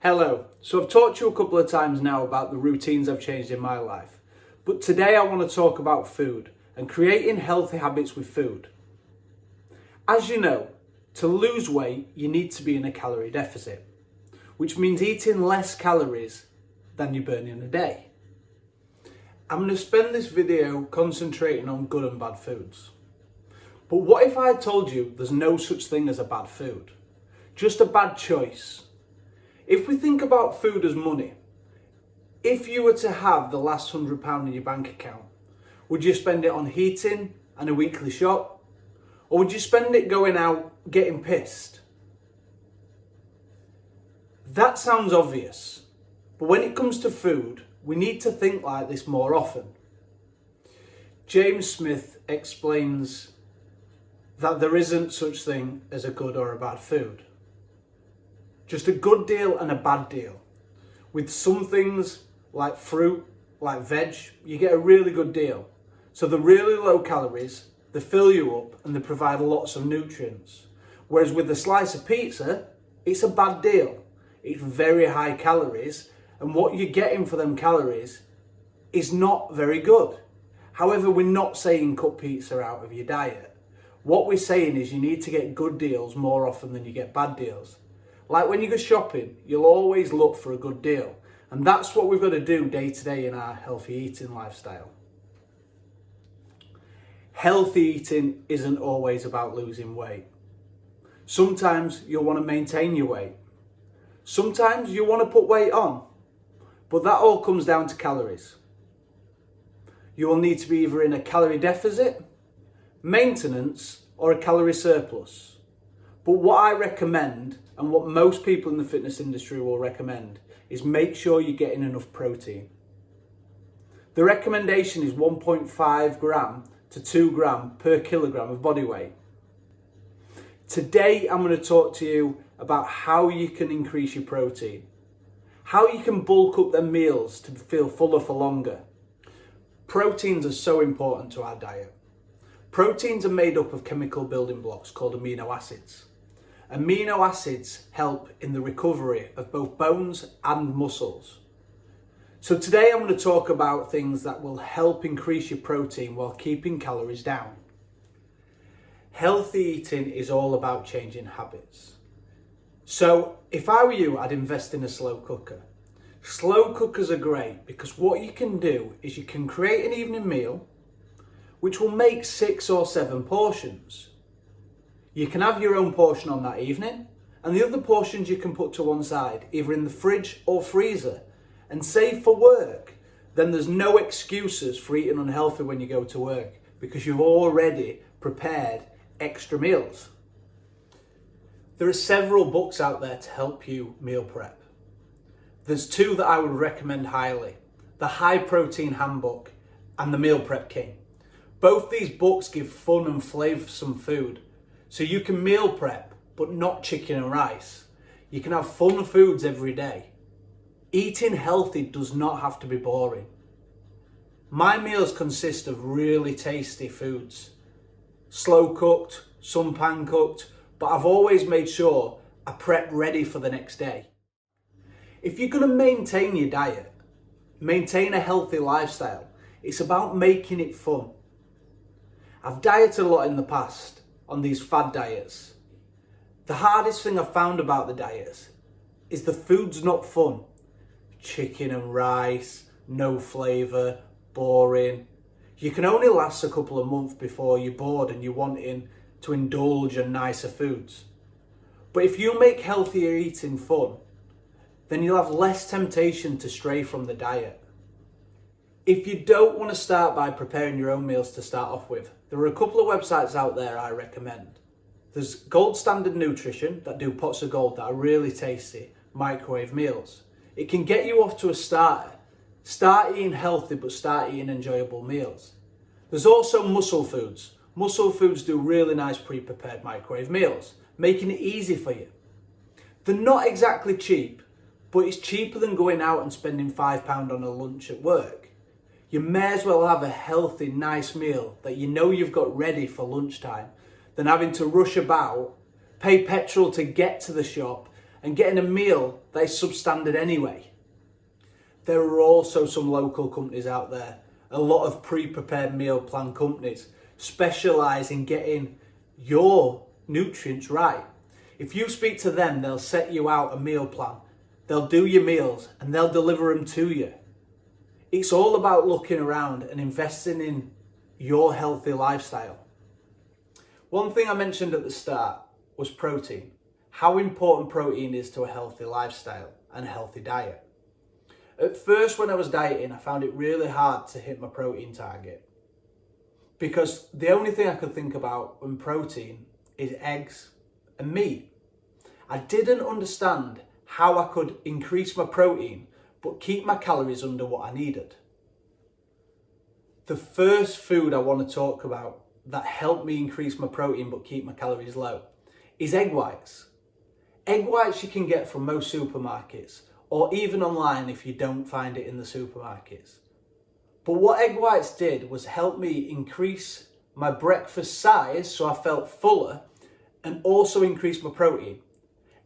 Hello. So I've talked to you a couple of times now about the routines I've changed in my life. But today I want to talk about food and creating healthy habits with food. As you know, to lose weight, you need to be in a calorie deficit, which means eating less calories than you burn in a day. I'm going to spend this video concentrating on good and bad foods. But what if I told you there's no such thing as a bad food? Just a bad choice. If we think about food as money, if you were to have the last £100 in your bank account, would you spend it on heating and a weekly shop? Or would you spend it going out getting pissed? That sounds obvious, but when it comes to food, we need to think like this more often. James Smith explains that there isn't such thing as a good or a bad food. Just a good deal and a bad deal. With some things like fruit, like veg, you get a really good deal. So they're really low calories, they fill you up and they provide lots of nutrients. Whereas with a slice of pizza, it's a bad deal. It's very high calories and what you're getting for them calories is not very good. However, we're not saying cut pizza out of your diet. What we're saying is you need to get good deals more often than you get bad deals. Like when you go shopping, you'll always look for a good deal. And that's what we've got to do day to day in our healthy eating lifestyle. Healthy eating isn't always about losing weight. Sometimes you'll want to maintain your weight. Sometimes you want to put weight on. But that all comes down to calories. You will need to be either in a calorie deficit, maintenance, or a calorie surplus. But what I recommend, and what most people in the fitness industry will recommend, is make sure you're getting enough protein. The recommendation is 1.5 gram to 2 gram per kilogram of body weight. Today I'm going to talk to you about how you can increase your protein, how you can bulk up their meals to feel fuller for longer. Proteins are so important to our diet. Proteins are made up of chemical building blocks called amino acids. Amino acids help in the recovery of both bones and muscles. So today I'm going to talk about things that will help increase your protein while keeping calories down. Healthy eating is all about changing habits. So if I were you, I'd invest in a slow cooker. Slow cookers are great because what you can do is you can create an evening meal which will make 6 or 7 portions. You can have your own portion on that evening, and the other portions you can put to one side, either in the fridge or freezer, and save for work. Then there's no excuses for eating unhealthy when you go to work, because you've already prepared extra meals. There are several books out there to help you meal prep. There's 2 that I would recommend highly, The High Protein Handbook and The Meal Prep King. Both these books give fun and flavoursome food. So you can meal prep, but not chicken and rice. You can have fun foods every day. Eating healthy does not have to be boring. My meals consist of really tasty foods. Slow cooked, some pan cooked, but I've always made sure I prep ready for the next day. If you're going to maintain your diet, maintain a healthy lifestyle, it's about making it fun. I've dieted a lot in the past on these fad diets. The hardest thing I've found about the diets is the food's not fun. Chicken and rice, no flavour, boring. You can only last a couple of months before you're bored and you're wanting to indulge in nicer foods. But if you make healthier eating fun, then you'll have less temptation to stray from the diet. If you don't want to start by preparing your own meals to start off with, there are a couple of websites out there I recommend. There's Gold Standard Nutrition that do pots of gold that are really tasty microwave meals. It can get you off to a starter. Start eating healthy but start eating enjoyable meals. There's also Muscle Foods. Muscle Foods do really nice pre-prepared microwave meals, making it easy for you. They're not exactly cheap, but it's cheaper than going out and spending £5 on a lunch at work. You may as well have a healthy, nice meal that you know you've got ready for lunchtime than having to rush about, pay petrol to get to the shop and getting a meal that is substandard anyway. There are also some local companies out there, a lot of pre-prepared meal plan companies, specialise in getting your nutrients right. If you speak to them, they'll set you out a meal plan. They'll do your meals and they'll deliver them to you. It's all about looking around and investing in your healthy lifestyle. One thing I mentioned at the start was protein. How important protein is to a healthy lifestyle and a healthy diet. At first, when I was dieting, I found it really hard to hit my protein target because the only thing I could think about when protein is eggs and meat. I didn't understand how I could increase my protein but keep my calories under what I needed. The first food I want to talk about that helped me increase my protein but keep my calories low is egg whites. Egg whites you can get from most supermarkets or even online if you don't find it in the supermarkets. But what egg whites did was help me increase my breakfast size so I felt fuller and also increase my protein.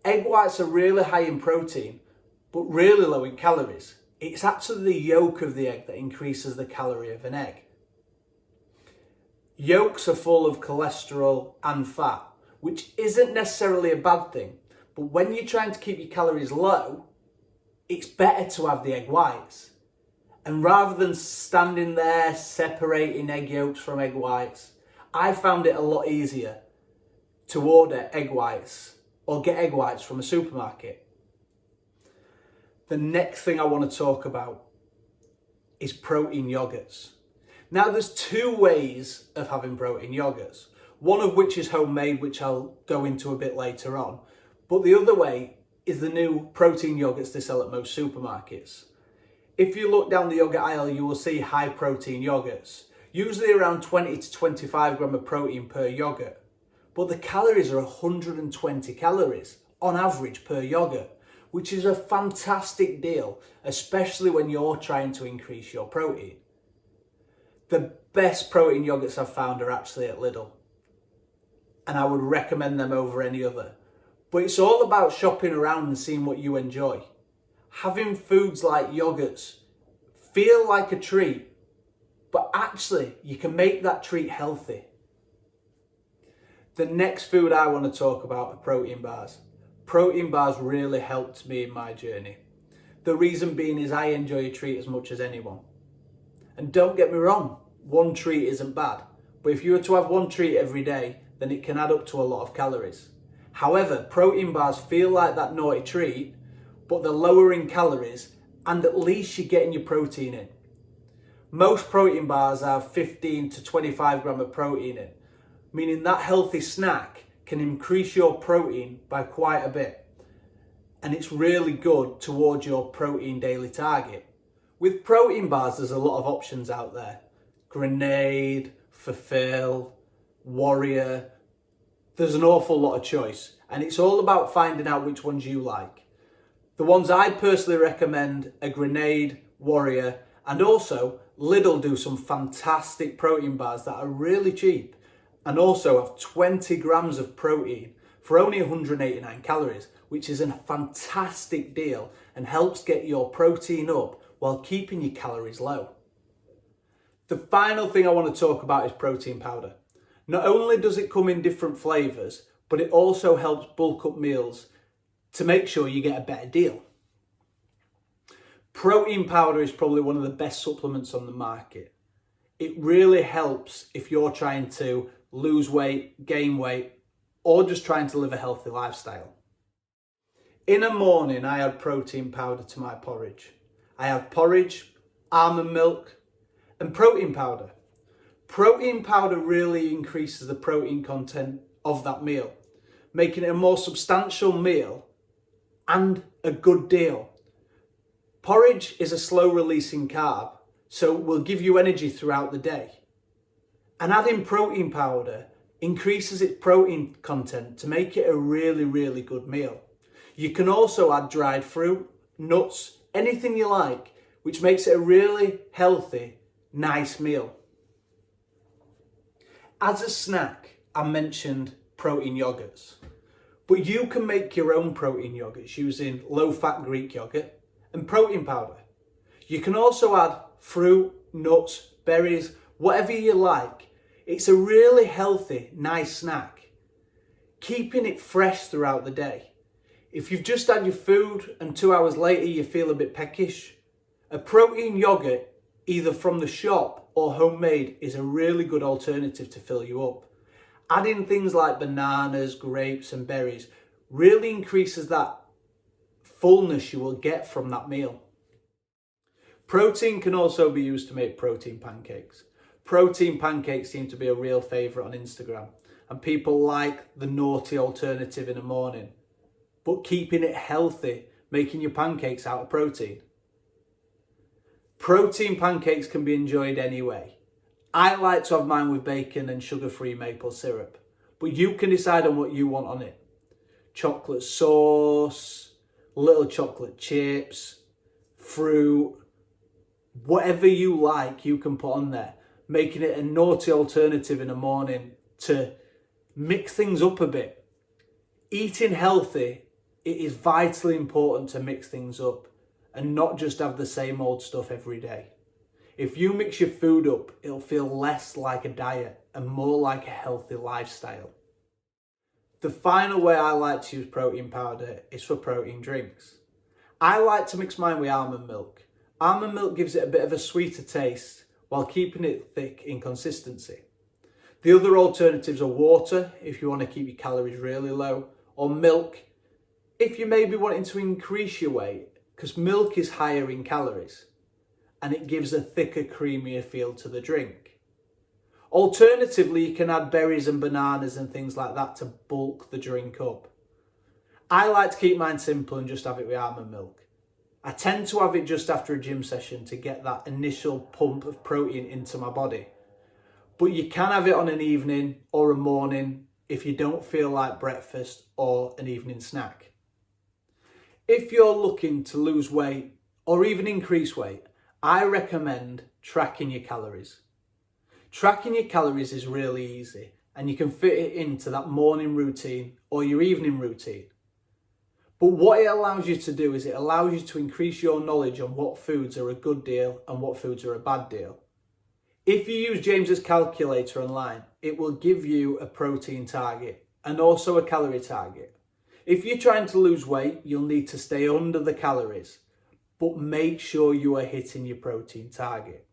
Egg whites are really high in protein but really low in calories. It's actually the yolk of the egg that increases the calorie of an egg. Yolks are full of cholesterol and fat, which isn't necessarily a bad thing, but when you're trying to keep your calories low, it's better to have the egg whites. And rather than standing there separating egg yolks from egg whites, I found it a lot easier to order egg whites or get egg whites from a supermarket. The next thing I want to talk about is protein yogurts. Now there's two ways of having protein yogurts, one of which is homemade, which I'll go into a bit later on, but the other way is the new protein yogurts they sell at most supermarkets. If you look down the yogurt aisle, you will see high protein yogurts, usually around 20 to 25 grams of protein per yogurt, but the calories are 120 calories on average per yogurt, which is a fantastic deal, especially when you're trying to increase your protein. The best protein yogurts I've found are actually at Lidl, and I would recommend them over any other. But it's all about shopping around and seeing what you enjoy. Having foods like yogurts feel like a treat, but actually you can make that treat healthy. The next food I want to talk about are protein bars. Protein bars really helped me in my journey. The reason being is I enjoy a treat as much as anyone. And don't get me wrong, one treat isn't bad. But if you were to have one treat every day, then it can add up to a lot of calories. However, protein bars feel like that naughty treat, but they're lower in calories and at least you're getting your protein in. Most protein bars have 15 to 25 grams of protein in, meaning that healthy snack can increase your protein by quite a bit. And it's really good towards your protein daily target. With protein bars, there's a lot of options out there. Grenade, Fulfill, Warrior. There's an awful lot of choice. And it's all about finding out which ones you like. The ones I personally recommend are Grenade, Warrior, and also Lidl do some fantastic protein bars that are really cheap and also have 20 grams of protein for only 189 calories, which is a fantastic deal and helps get your protein up while keeping your calories low. The final thing I want to talk about is protein powder. Not only does it come in different flavours, but it also helps bulk up meals to make sure you get a better deal. Protein powder is probably one of the best supplements on the market. It really helps if you're trying to lose weight, gain weight, or just trying to live a healthy lifestyle. In a morning, I add protein powder to my porridge. I have porridge, almond milk, and protein powder. Protein powder really increases the protein content of that meal, making it a more substantial meal and a good deal. Porridge is a slow releasing carb, so it will give you energy throughout the day. And adding protein powder increases its protein content to make it a really, really good meal. You can also add dried fruit, nuts, anything you like, which makes it a really healthy, nice meal. As a snack, I mentioned protein yogurts. But you can make your own protein yogurts using low-fat Greek yogurt and protein powder. You can also add fruit, nuts, berries, whatever you like. It's a really healthy, nice snack, keeping it fresh throughout the day. If you've just had your food and 2 hours later you feel a bit peckish, a protein yogurt, either from the shop or homemade, is a really good alternative to fill you up. Adding things like bananas, grapes and berries really increases that fullness you will get from that meal. Protein can also be used to make protein pancakes. Protein pancakes seem to be a real favourite on Instagram, and people like the naughty alternative in the morning, but keeping it healthy, making your pancakes out of protein. Protein pancakes can be enjoyed anyway. I like to have mine with bacon and sugar-free maple syrup, but you can decide on what you want on it. Chocolate sauce, little chocolate chips, fruit, whatever you like you can put on there, making it a naughty alternative in the morning to mix things up a bit. Eating healthy, it is vitally important to mix things up and not just have the same old stuff every day. If you mix your food up, it'll feel less like a diet and more like a healthy lifestyle. The final way I like to use protein powder is for protein drinks. I like to mix mine with almond milk. Almond milk gives it a bit of a sweeter taste while keeping it thick in consistency. The other alternatives are water, if you want to keep your calories really low, or milk, if you may be wanting to increase your weight, because milk is higher in calories and it gives a thicker, creamier feel to the drink. Alternatively, you can add berries and bananas and things like that to bulk the drink up. I like to keep mine simple and just have it with almond milk. I tend to have it just after a gym session to get that initial pump of protein into my body. But you can have it on an evening or a morning if you don't feel like breakfast or an evening snack. If you're looking to lose weight or even increase weight, I recommend tracking your calories. Tracking your calories is really easy and you can fit it into that morning routine or your evening routine. But what it allows you to do is it allows you to increase your knowledge on what foods are a good deal and what foods are a bad deal. If you use James's calculator online, it will give you a protein target and also a calorie target. If you're trying to lose weight, you'll need to stay under the calories, but make sure you are hitting your protein target.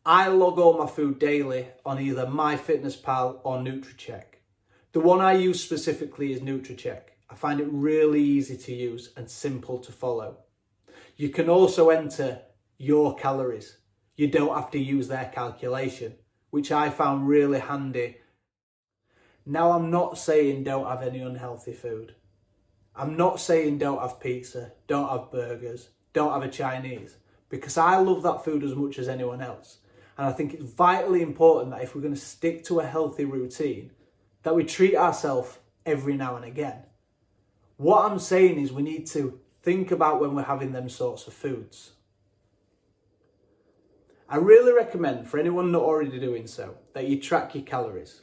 I log all my food daily on either MyFitnessPal or NutriCheck. The one I use specifically is NutriCheck. I find it really easy to use and simple to follow. You can also enter your calories. You don't have to use their calculation, which I found really handy. Now, I'm not saying don't have any unhealthy food. I'm not saying don't have pizza, don't have burgers, don't have a Chinese, because I love that food as much as anyone else. And I think it's vitally important that if we're going to stick to a healthy routine, that we treat ourselves every now and again. What I'm saying is we need to think about when we're having them sorts of foods. I really recommend for anyone not already doing so that you track your calories.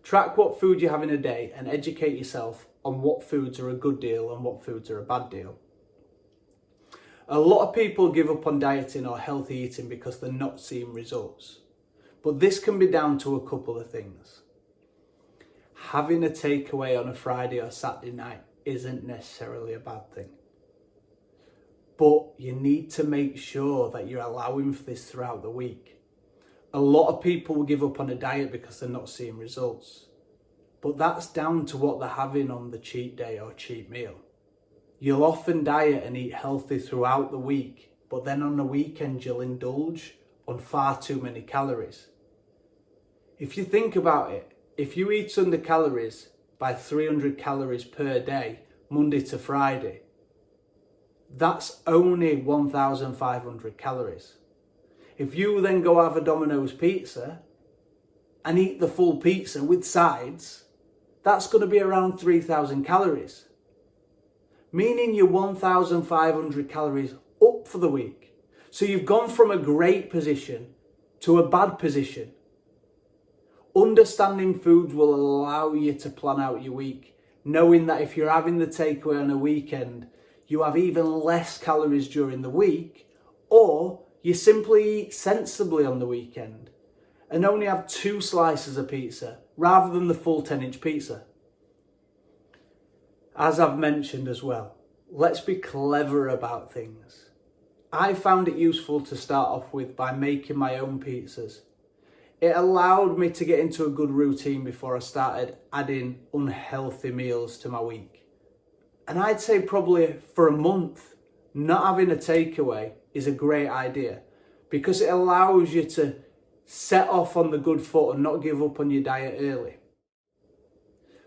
Track what food you have in a day and educate yourself on what foods are a good deal and what foods are a bad deal. A lot of people give up on dieting or healthy eating because they're not seeing results. But this can be down to a couple of things. Having a takeaway on a Friday or Saturday night isn't necessarily a bad thing. But you need to make sure that you're allowing for this throughout the week. A lot of people will give up on a diet because they're not seeing results. But that's down to what they're having on the cheat day or cheat meal. You'll often diet and eat healthy throughout the week, but then on the weekend you'll indulge on far too many calories. If you think about it, if you eat under calories by 300 calories per day, Monday to Friday, that's only 1,500 calories. If you then go have a Domino's pizza and eat the full pizza with sides, that's going to be around 3,000 calories. Meaning you're 1,500 calories up for the week. So you've gone from a great position to a bad position. Understanding foods will allow you to plan out your week, knowing that if you're having the takeaway on a weekend, you have even less calories during the week, or you simply eat sensibly on the weekend and only have 2 slices of pizza rather than the full 10-inch pizza. As I've mentioned as well, let's be clever about things. I found it useful to start off with by making my own pizzas. It allowed me to get into a good routine before I started adding unhealthy meals to my week. And I'd say probably for a month, not having a takeaway is a great idea because it allows you to set off on the good foot and not give up on your diet early.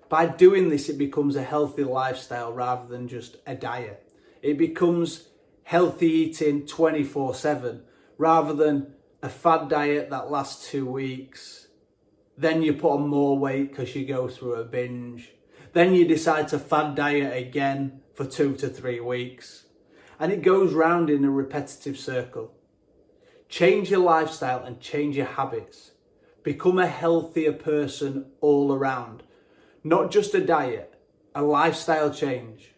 By doing this, it becomes a healthy lifestyle rather than just a diet. It becomes healthy eating 24/7 rather than a fad diet that lasts 2 weeks. Then you put on more weight because you go through a binge. Then you decide to fad diet again for 2 to 3 weeks. And it goes round in a repetitive circle. Change your lifestyle and change your habits. Become a healthier person all around. Not just a diet, a lifestyle change.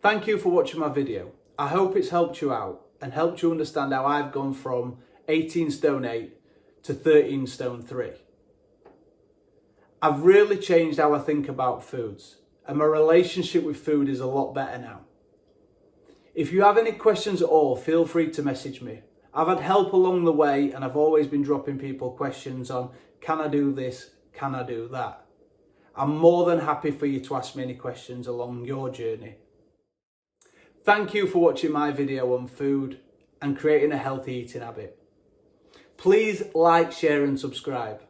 Thank you for watching my video. I hope it's helped you out and helped you understand how I've gone from 18 stone 8 to 13 stone 3. I've really changed how I think about foods, and my relationship with food is a lot better now. If you have any questions at all, feel free to message me. I've had help along the way, and I've always been dropping people questions on, can I do this, can I do that? I'm more than happy for you to ask me any questions along your journey. Thank you for watching my video on food and creating a healthy eating habit. Please like, share and subscribe.